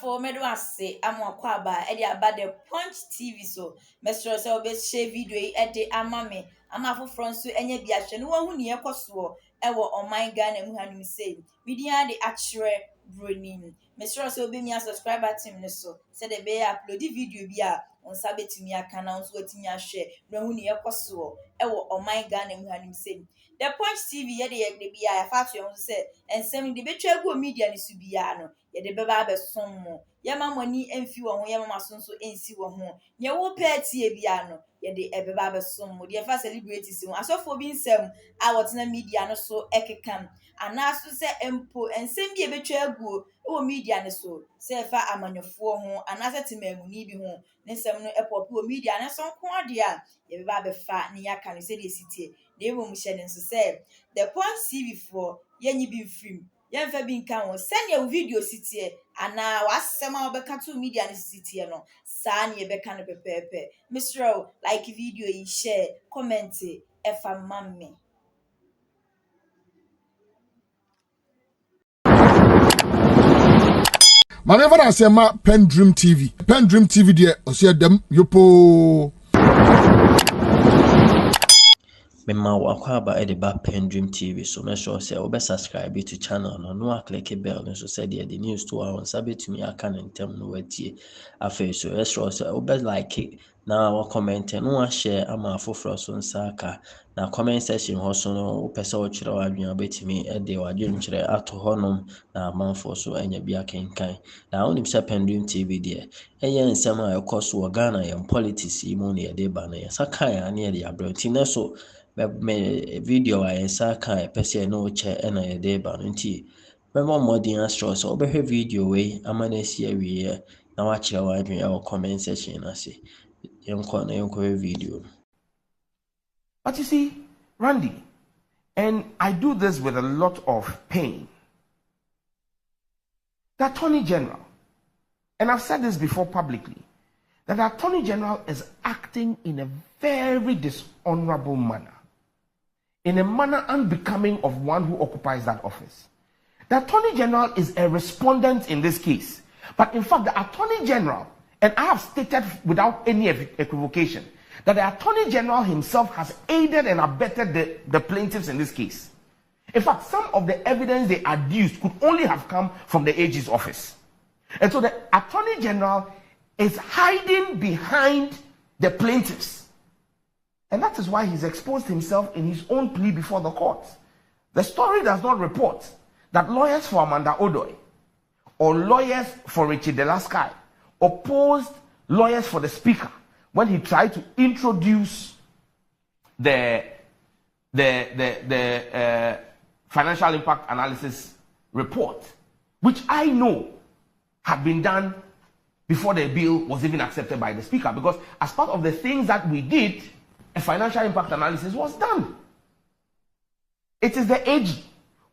for me do ase amwakwa about the Punch TV so mesro say obeshare video e ama me ama foforo nso enye bi ahwe no wahu ne ekoso ewo oman Ghana mu hanim say media de akire broni mesro say obi mi subscriber team ne so say de be upload video bi a onsa betimi aka na nso watimi ahwe no wahu ne ekoso ewo oman Ghana mu hanim say the Punch TV ye de bi a fa to yon say ensem de betwa gu media ne su bia no ye de beba besom mo ye mamoni emfi wo ho ye mama sonso ensi wo ho ye wo party bia no ye de ebeba besom mo de fa celebrities ho asofo bi nsem a wotena media no so ekekam anaso se empo ensem bi ebetwa agu wo media ne so se fa amanyofo ho anase temamuni bi ho ne nsem no epop wo media ne so nko ade a ye beba befa ne yaka no se de sitie de ebo mu hye ne so se the Punch TV for ye nyi bi film yemfa bi nka ho send your video sitie ana wasema obeka to media ne sitie no saa ne beka no pepepe Mr. like video yi share comment efa mamme Manever I say ma Pen Dream TV there o see them yopo Mema wakwaba ede ba Pen Dream TV so make sure say obe subscribe to channel no click bell no so say the news to our sabetumi aka na ntem no watie afa so make sure say obe like na wa comment no share ama afoforo so nsaka na comment section ho so no opese o kire wa adwen obetimi ede wa adwen kire ato honom na manfo so anya bia kenkan na onim say Pen Dream TV there eye nsem a ekoso Ghana yam politics imu ne ede ba na yasaka ya na ede abranti na so me video I saka pese no che na ye de ba nti me mo modern astro so obehwe video we amana si awie na wa kire wa adwen e comment section na se yenko video. But you see, Randy, and I do this with a lot of pain, the Attorney General, and I've said this before publicly, that the Attorney General is acting in a very dishonorable manner, in a manner unbecoming of one who occupies that office. The Attorney General is a respondent in this case, but in fact the Attorney General, and I have stated without any equivocation, that the Attorney General himself has aided and abetted the plaintiffs in this case. In fact, some of the evidence they adduced could only have come from the AG's office. And so the Attorney General is hiding behind the plaintiffs. And that is why he's exposed himself in his own plea before the court. The story does not report that lawyers for Amanda Odoi or lawyers for Richie Delaskai opposed lawyers for the speaker when he tried to introduce the financial impact analysis report, which I know had been done before the bill was even accepted by the speaker, because as part of the things that we did, a financial impact analysis was done. It is the AG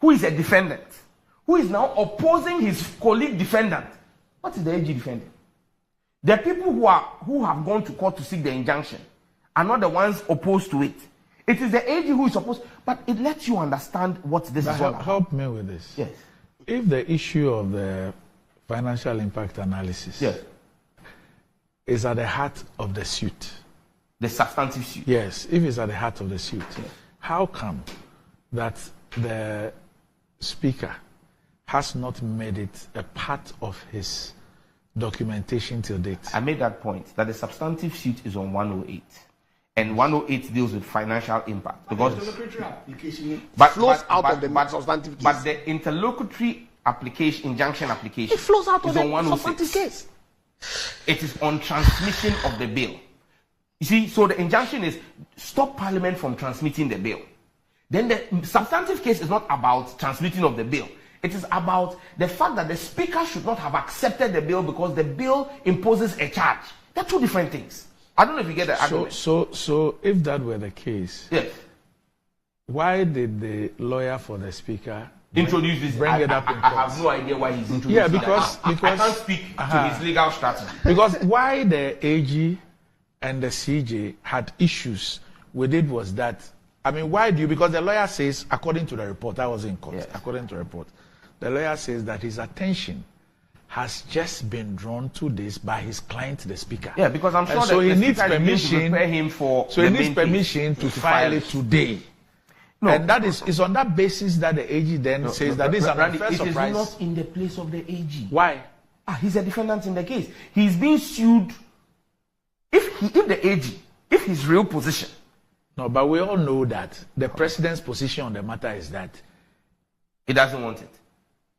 who is a defendant, who is now opposing his colleague defendant. What is the AG defending? The people who have gone to court to seek the injunction are not the ones opposed to it. It is the AG who is opposed, but it lets you understand what this is all about. Help me with this. Yes. If the issue of the financial impact analysis, yes, is at the heart of the suit, the substantive suit, yes, if it's at the heart of the suit, yes, how come that the speaker has not made it a part of his documentation till date? I made that point, that the substantive suit is on 108, and 108 deals with financial impact, because interlocutory application flows out of the substantive case. But the interlocutory application, injunction application, it flows out of the substantive case. It is on transmission of the bill. You see, so the injunction is stop Parliament from transmitting the bill. Then the substantive case is not about transmitting of the bill. It is about the fact that the speaker should not have accepted the bill because the bill imposes a charge. They're two different things. I don't know if you get the argument. So if that were the case, yes, why did the lawyer for the speaker introduce this? Bring it up in court? I have no idea why he's introducing it. Yeah, because I can't speak to his legal strategy. Because why the AG and the CJ had issues with it was that, I mean, why do you, because the lawyer says, according to the report, I was in court, yes, according to the report, the lawyer says that his attention has just been drawn to this by his client, the speaker. Yeah, because I'm sure so that he the needs speaker is going to permission. prepare him for. So he needs permission to file it today. No, and that is on that basis that the AG then says that this is an unfair surprise. It is not in the place of the AG. Why? He's a defendant in the case. He's being sued. If the AG, if his real position. No, but we all know that the president's position on the matter is that he doesn't want it.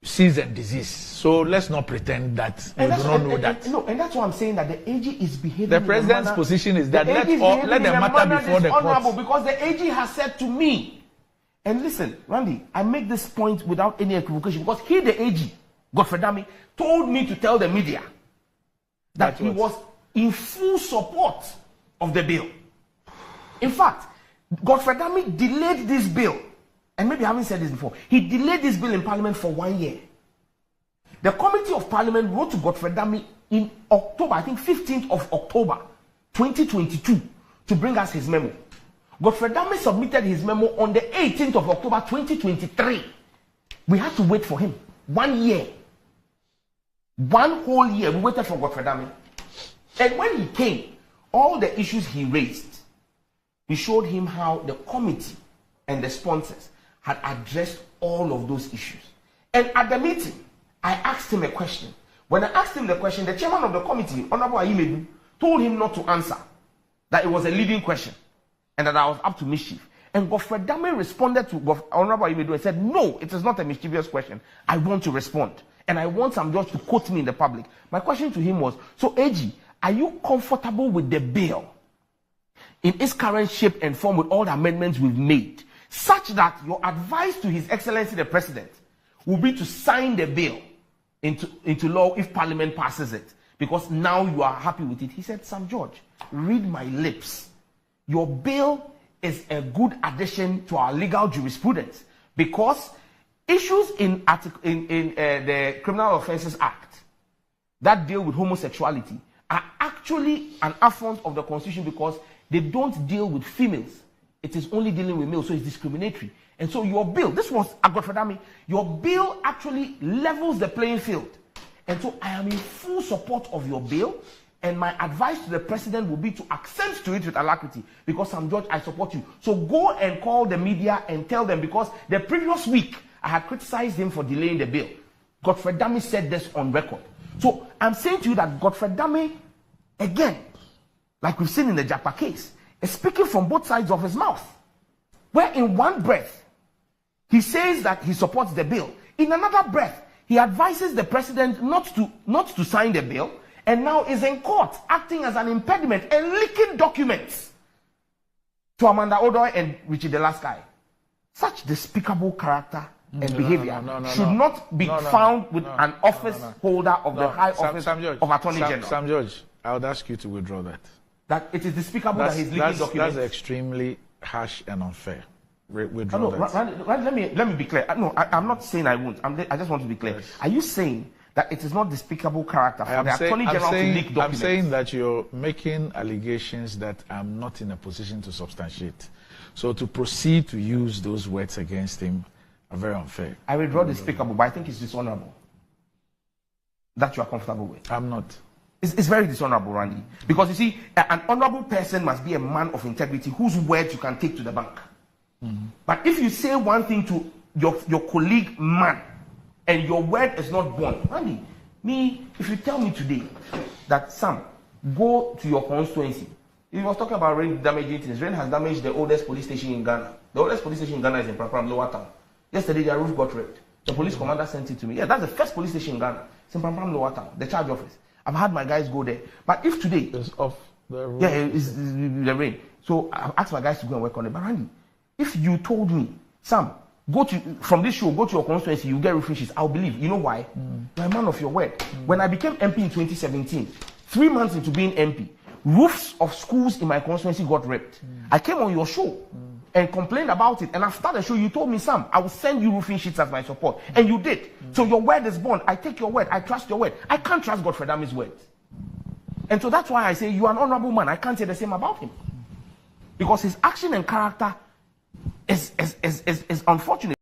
Cease and desist. So let's not pretend that we do not know that. No, and that's why I'm saying that the AG is behaving. The president's position is that let the matter before the court. Because the AG has said to me. And listen, Randy, I make this point without any equivocation because he, the AG, Godfred, told me to tell the media that he was in full support of the bill. In fact, Godfred delayed this bill, and maybe I haven't said this before, he delayed this bill in Parliament for 1 year. The Committee of Parliament wrote to Godfred in October, I think 15th of October, 2022, to bring us his memo. Godfred submitted his memo on the 18th of October 2023. We had to wait for him 1 year. 1 whole year we waited for Godfred. And when he came, all the issues he raised, we showed him how the committee and the sponsors had addressed all of those issues. And at the meeting, I asked him a question. When I asked him the question, the chairman of the committee, Honorable Ayimedu, told him not to answer, that it was a leading question. And that I was up to mischief. And Godfred responded to Honorable Ayimedu and said, no, it is not a mischievous question. I want to respond. And I want some judge to quote me in the public. My question to him was, so AG, are you comfortable with the bill in its current shape and form with all the amendments we've made, such that your advice to His Excellency the President will be to sign the bill into law if Parliament passes it? Because now you are happy with it. He said, Sam George, read my lips. Your bill is a good addition to our legal jurisprudence because issues in the Criminal Offences Act that deal with homosexuality are actually an affront of the Constitution because they don't deal with females. It is only dealing with males, so it's discriminatory. And so your bill, this was Godfred, your bill actually levels the playing field. And so I am in full support of your bill. And my advice to the president will be to accede to it with alacrity because Sam George, I support you. So go and call the media and tell them because the previous week I had criticized him for delaying the bill. Godfred said this on record. So I'm saying to you that Godfred again, like we've seen in the Japa case, is speaking from both sides of his mouth. Where in one breath, he says that he supports the bill. In another breath, he advises the president not to sign the bill. And now is in court, acting as an impediment and leaking documents to Amanda Odoy and Richie Delaskai. Such despicable character and behavior should not be found with an office holder of the high office of Attorney General. Sam George, I would ask you to withdraw that. That it is despicable that he's leaking documents. That's extremely harsh and unfair. Withdraw that. Let me be clear. I'm not saying I won't. I just want to be clear. Yes. Are you saying that it is not despicable character for the Attorney General to leak documents? I'm saying that you're making allegations that I'm not in a position to substantiate. So to proceed to use those words against him are very unfair. I withdraw despicable, but I think it's dishonorable. That you are comfortable with. I'm not. It's very dishonorable, Randy. Because you see, an honorable person must be a man of integrity whose words you can take to the bank. Mm-hmm. But if you say one thing to your colleague man, and your word is not born. Randy, if you tell me today that Sam, go to your constituency. He was talking about rain damaging things. Rain has damaged the oldest police station in Ghana. The oldest police station in Ghana is in Pram Lower Town. Yesterday, their roof got wrecked. The police commander sent it to me. Yeah, that's the first police station in Ghana. It's in Pram Lower Town, the charge office. I've had my guys go there. But if today... It's off the roof. Yeah, it's the rain. So I've asked my guys to go and work on it. But Randy, if you told me, Sam, from this show, go to your constituency, you get refreshes, I'll believe. You know why? You're a man of your word. When I became MP in 2017, 3 months into being MP, roofs of schools in my constituency got ripped. I came on your show and complained about it. And after the show, you told me, Sam, I will send you roofing sheets as my support. And you did. So your word is born. I take your word. I trust your word. I can't trust Godfred words. And so that's why I say you are an honorable man. I can't say the same about him. Because his action and character is unfortunate.